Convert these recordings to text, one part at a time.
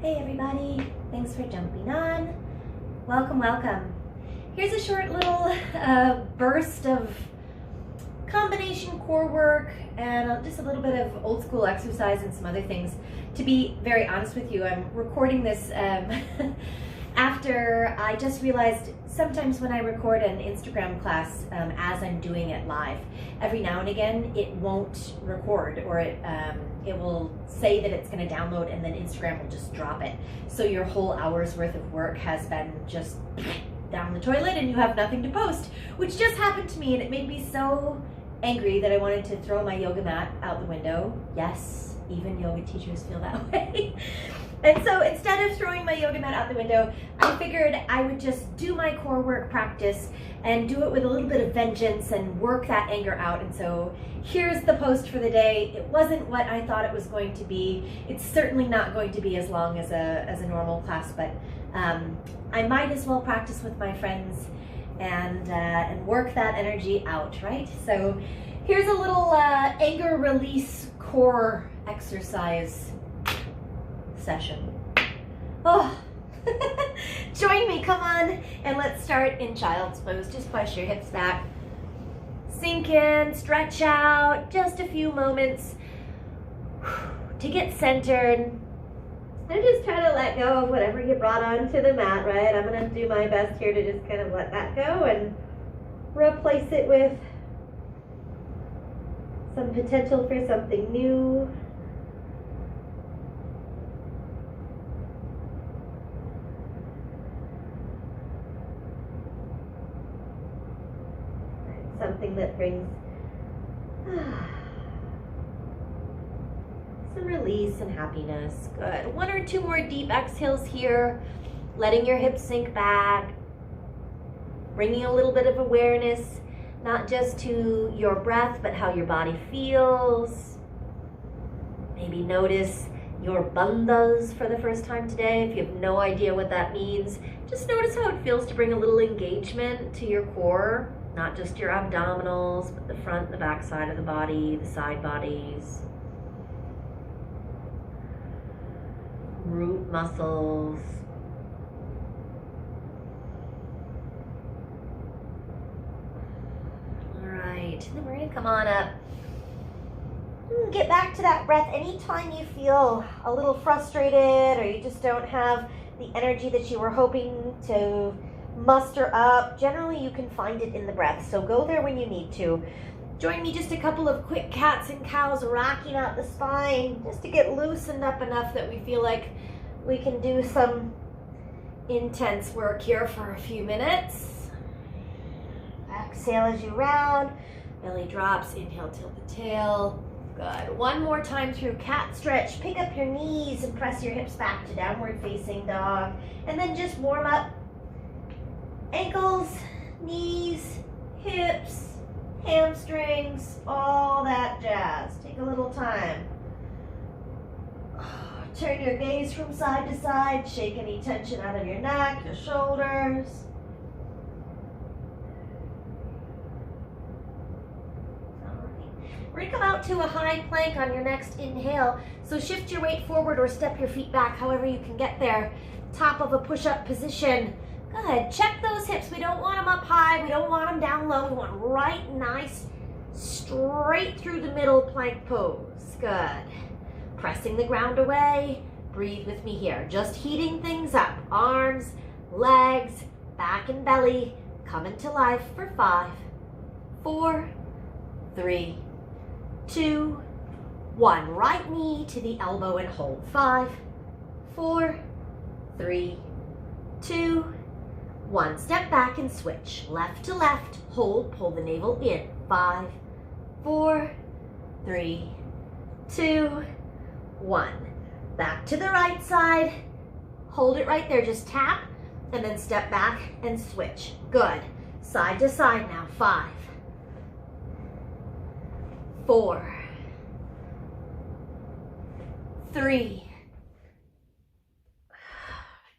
Hey everybody, thanks for jumping on. Welcome, welcome. Here's a short little burst of combination core work and just a little bit of old school exercise and some other things. To be very honest with you, I'm recording this after I just realized sometimes when I record an Instagram class as I'm doing it live, every now and again it won't record, or it will say that it's going to download and then Instagram will just drop it. So your whole hour's worth of work has been just down the toilet and you have nothing to post, which just happened to me, and it made me so angry that I wanted to throw my yoga mat out the window. Yes, even yoga teachers feel that way. And so instead of throwing my yoga mat out the window, I figured I would just do my core work practice and do it with a little bit of vengeance and work that anger out. And so here's the post for the day. It wasn't what I thought it was going to be. It's certainly not going to be as long as a normal class, but I might as well practice with my friends and work that energy out, right? So here's a little anger release core exercise session. Oh, join me, come on, and let's start in child's pose. Just push your hips back, sink in, stretch out, just a few moments to get centered. And just try to let go of whatever you brought onto the mat, right? I'm gonna do my best here to just kind of let that go and replace it with some potential for something new. Something that brings some release and happiness. Good. One or two more deep exhales here, letting your hips sink back, bringing a little bit of awareness, not just to your breath, but how your body feels. Maybe notice your bandhas for the first time today. If you have no idea what that means, just notice how it feels to bring a little engagement to your core. Not just your abdominals, but the front and the back side of the body, the side bodies, root muscles. All right, then we're gonna come on up. Get back to that breath anytime you feel a little frustrated or you just don't have the energy that you were hoping to muster up. Generally, you can find it in the breath, so go there when you need to. Join me just a couple of quick cats and cows, rocking out the spine just to get loosened up enough that we feel like we can do some intense work here for a few minutes. Exhale as you round, belly drops, inhale, tilt the tail. Good. One more time through cat stretch. Pick up your knees and press your hips back to downward facing dog, and then just warm up ankles, knees, hips, hamstrings, all that jazz. Take a little time. Turn your gaze from side to side. Shake any tension out of your neck, your shoulders. We're going to come out to a high plank on your next inhale. So shift your weight forward or step your feet back, however you can get there. Top of a push-up position. Good. Check those hips. We don't want them up high. We don't want them down low. We want right nice, straight through the middle plank pose. Good. Pressing the ground away. Breathe with me here. Just heating things up. Arms, legs, back and belly coming to life for 5, 4, 3, 2, 1. Right knee to the elbow and hold. 5, 4, 3, 2, 1. Step back and switch. Left to left. Hold. Pull the navel in. 5, 4, 3, 2, 1. Back to the right side. Hold it right there. Just tap and then step back and switch. Good. Side to side now. 5, 4, 3,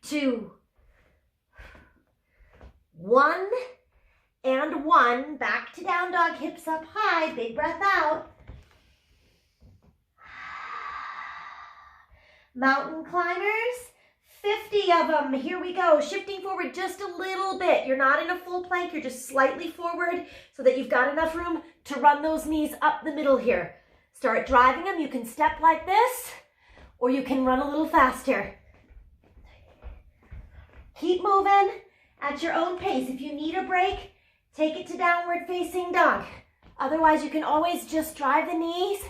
2, 1, and 1. Back to down dog, hips up high, big breath out. Mountain climbers, 50 of them. Here we go. Shifting forward just a little bit. You're not in a full plank. You're just slightly forward so that you've got enough room to run those knees up the middle here. Start driving them. You can step like this, or you can run a little faster. Keep moving at your own pace. If you need a break, take it to downward facing dog. Otherwise, you can always just drive the knees.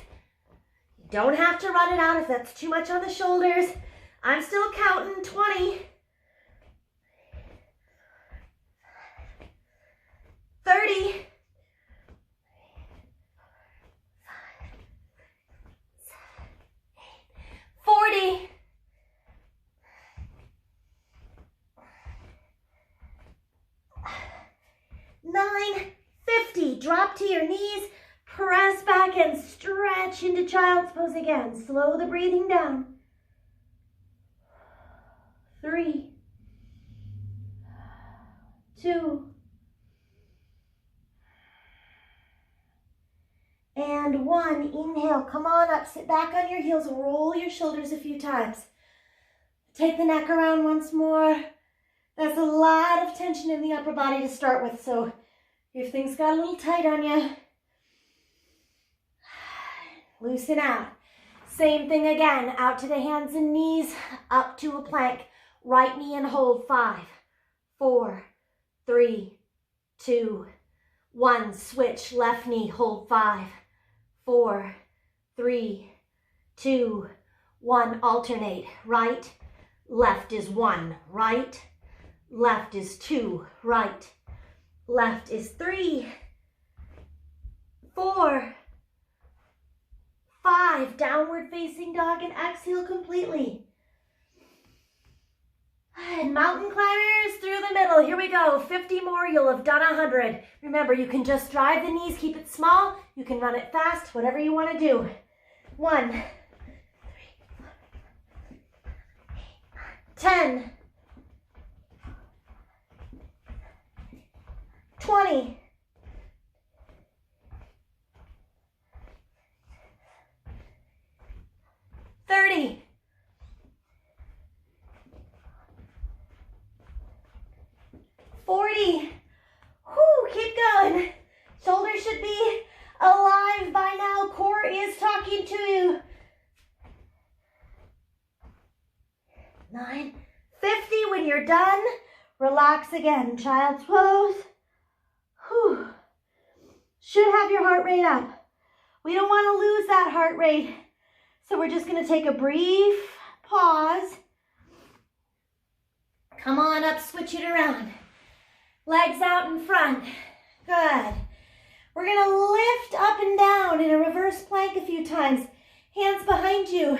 You don't have to run it out if that's too much on the shoulders. I'm still counting. 20. 30. 40. 50. Drop to your knees, press back and stretch into child's pose again. Slow the breathing down. 3, 2, and 1. Inhale, come on up, sit back on your heels, roll your shoulders a few times. Take the neck around once more. That's a lot of tension in the upper body to start with, so if things got a little tight on you, loosen out. Same thing again, out to the hands and knees, up to a plank. Right knee and hold. 5, 4, 3, 2, 1. Switch, left knee, hold. 5, 4, 3, 2, 1. Alternate, right, left is 1, right, left is 2, right, left is 3, 4, 5. Downward facing dog and exhale completely. And mountain climbers through the middle. Here we go. 50 more. You'll have done 100. Remember, you can just drive the knees, keep it small. You can run it fast, whatever you want to do. 1, 3, 10, 20, 30, 40. Whoo, keep going. Shoulders should be alive by now. Core is talking to you. 9, 50. When you're done, relax again. Child's pose. Whew. Should have your heart rate up. We don't want to lose that heart rate. So we're just going to take a brief pause. Come on up, switch it around. Legs out in front. Good. We're going to lift up and down in a reverse plank a few times. Hands behind you.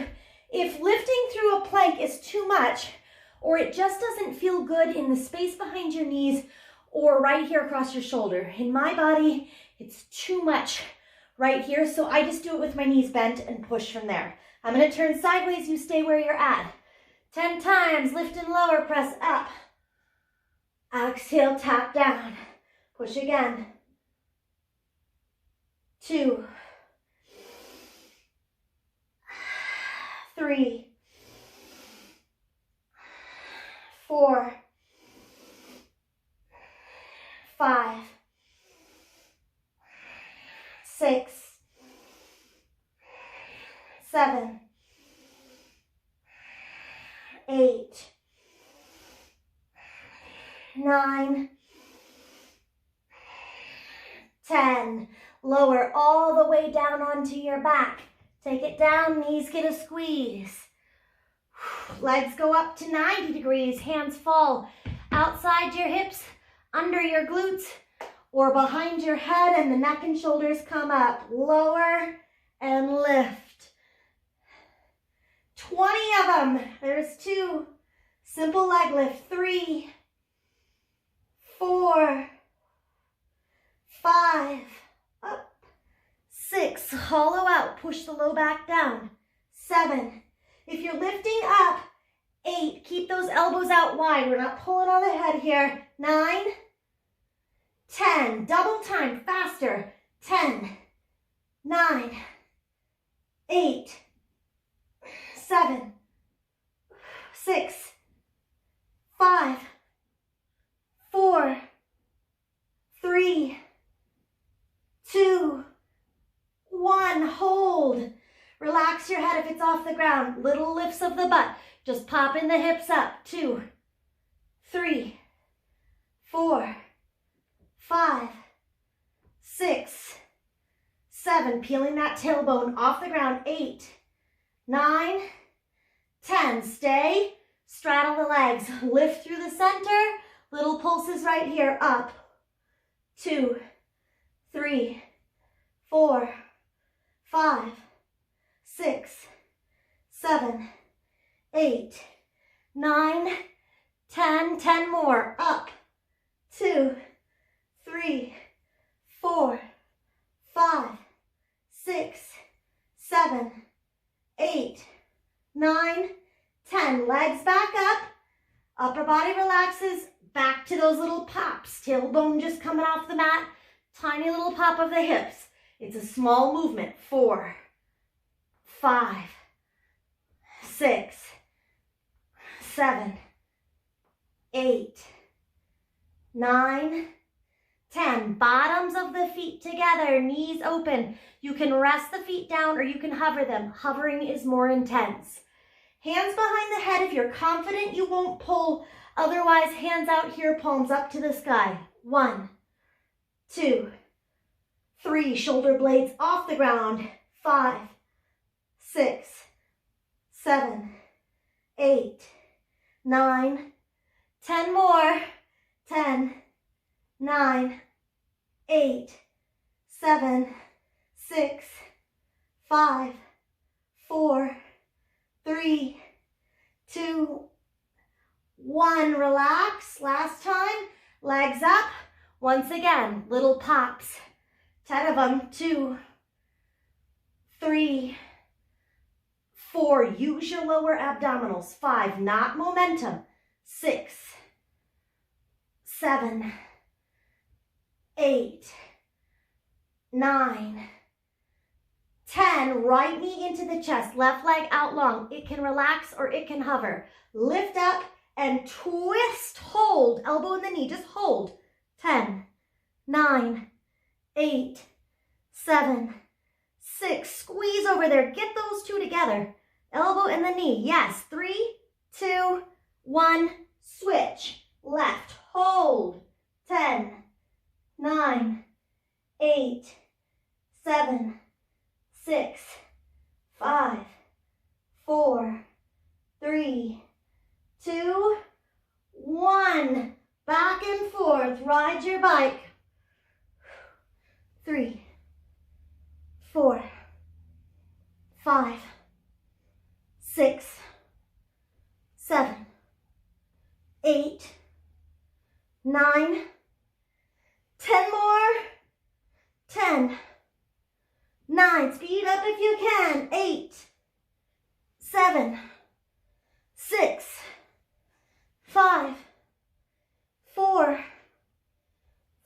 If lifting through a plank is too much, or it just doesn't feel good in the space behind your knees or right here across your shoulder, in my body, it's too much right here, so I just do it with my knees bent and push from there. I'm going to turn sideways, you stay where you're at. 10 times, lift and lower, press up. Exhale, tap down. Push again. 2, 3, 4, 5, 6, 7, 8, 9, 10. Lower all the way down onto your back. Take it down, knees get a squeeze. Legs go up to 90 degrees, hands fall outside your hips, under your glutes, or behind your head, and the neck and shoulders come up. Lower and lift. 20 of them. There's 2. Simple leg lift. 3, 4, 5, up. 6, hollow out, push the low back down. 7, if you're lifting up, 8, keep those elbows out wide. We're not pulling on the head here. 9, 10, double time, faster. 10, 9, 8, 7, 6, 5, 4, 3, 2, 1. Hold. Relax your head if it's off the ground. Little lifts of the butt. Just popping the hips up. 2, 3, 4, 5, 6, 7. Peeling that tailbone off the ground. 8, 9, 10. Stay. Straddle the legs. Lift through the center. Little pulses right here. Up. 2, 3, 4, 5, 6, 7, 8, 9, 10. 10 more. Up. 2, 3, 4, 5, 6, 7, 8, 9, 10. Legs back up. Upper body relaxes. Back to those little pops. Tailbone just coming off the mat. Tiny little pop of the hips. It's a small movement. 4, 5, 6, 7, 8, 9, 10. Bottoms of the feet together, knees open. You can rest the feet down or you can hover them. Hovering is more intense. Hands behind the head if you're confident you won't pull. Otherwise, hands out here, palms up to the sky. 1, 2, 3. Shoulder blades off the ground. 5, 6, 7, 8, 9, 10 more. 10, 9, 8, 7, 6, 5, 4, 3, 2, 1. Relax. Last time. Legs up. Once again, little pops. 10 of them. 2, 3, 4. Use your lower abdominals. 5. Not momentum. 6, 7, 8, 9, 10. Right knee into the chest. Left leg out long. It can relax or it can hover. Lift up and twist. Hold. Elbow in the knee. Just hold. 10, 9, 8, 7, 6. Squeeze over there. Get those two together. Elbow in the knee. Yes. 3, 2, 1. Switch. Left. Hold. 10, 9, 8, 7, 6, 5, 4, 3, 2, 1. Back and forth. Ride your bike. 3, 4, 5, 6, 7, 8, 9, 10 more. 10, 9. Speed up if you can. 8, 7, 6, 5, 4,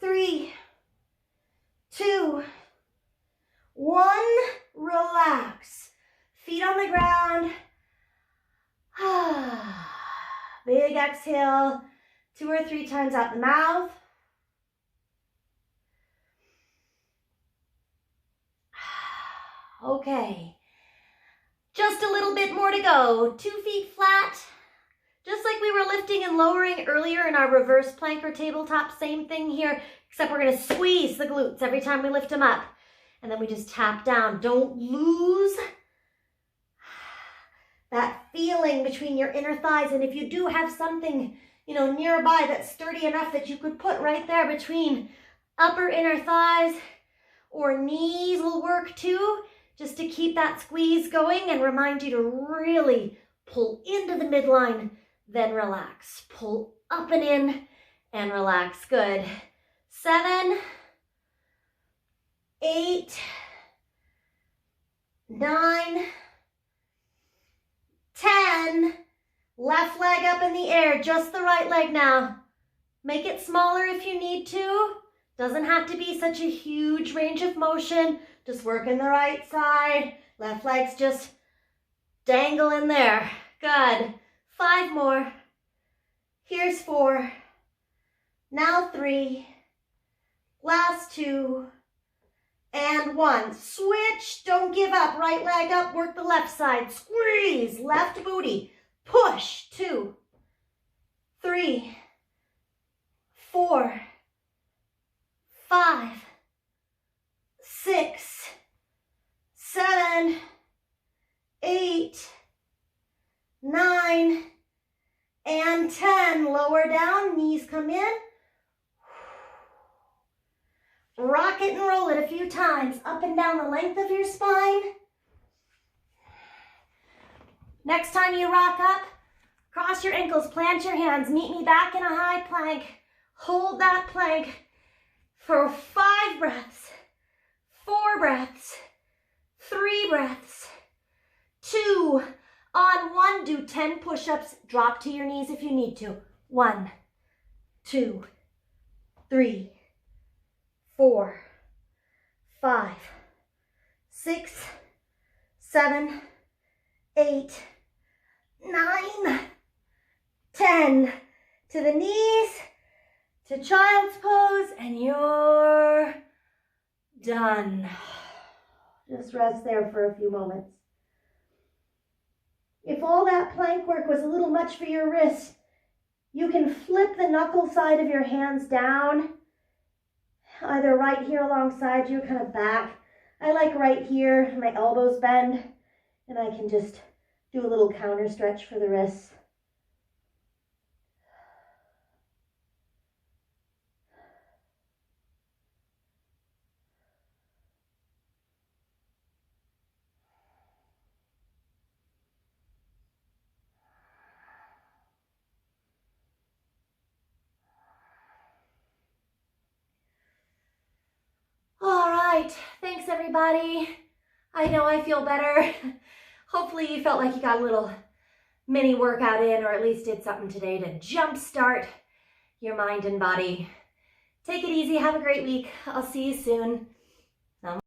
3, 2, 1. Relax. Feet on the ground. Big exhale. 2 or 3 times out the mouth. Okay. Just a little bit more to go. 2 feet flat. Just like we were lifting and lowering earlier in our reverse plank or tabletop, same thing here, except we're going to squeeze the glutes every time we lift them up. And then we just tap down. Don't lose that feeling between your inner thighs. And if you do have something, nearby that's sturdy enough that you could put right there between upper inner thighs or knees will work too, just to keep that squeeze going and remind you to really pull into the midline, then relax. Pull up and in and relax. Good. 7, 8, 9, 10. Left leg up in the air, just the right leg now. Make it smaller if you need to. Doesn't have to be such a huge range of motion. Just working the right side. Left leg's just dangle in there. Good. 5 more. Here's 4. Now 3. Last 2. And 1. Switch. Don't give up. Right leg up. Work the left side. Squeeze. Left booty. Push. 2. 3. 4. 5. 6. 7. 8. 9. And 10. Lower down. Knees come in. Rock it and roll it a few times, up and down the length of your spine. Next time you rock up, cross your ankles, plant your hands, meet me back in a high plank. Hold that plank for 5 breaths, 4 breaths, 3 breaths, 2. On 1, do 10 push-ups. Drop to your knees if you need to. 1, 2, 3, 4, 5, 6, 7, 8, 9, 10. To the knees, to child's pose, and you're done. Just rest there for a few moments. If all that plank work was a little much for your wrists, you can flip the knuckle side of your hands down, either right here alongside you, kind of back. I like right here, my elbows bend, and I can just do a little counter stretch for the wrists. All right, thanks everybody. I know I feel better. Hopefully you felt like you got a little mini workout in, or at least did something today to jumpstart your mind and body. Take it easy, have a great week. I'll see you soon.